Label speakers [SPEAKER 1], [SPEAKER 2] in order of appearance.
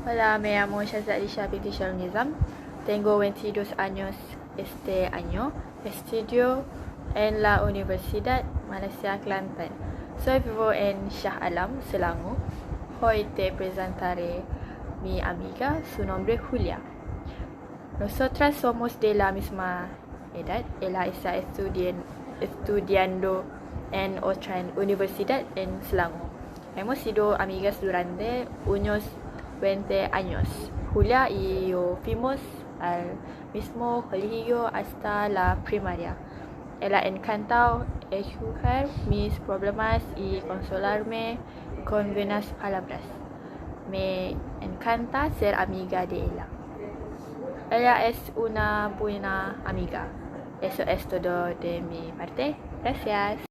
[SPEAKER 1] Hola, me llamo Shazalisha binti Nizam. Tengo 22 años este año. Estudio en la Universidad Malaysia Kelantan. Soy vivo en Shah Alam, Selangor. Hoy te presentaré mi amiga, su nombre Julia. Nosotras somos de la misma edad. Ella está estudiando en otra universidad en Selangor. Hemos sido amigas durante unos 20 años. Julia y yo fuimos al mismo colegio hasta la primaria. Ella encanta escuchar mis problemas y consolarme con buenas palabras. Me encanta ser amiga de ella. Ella es una buena amiga. Eso es todo de mi parte. Gracias.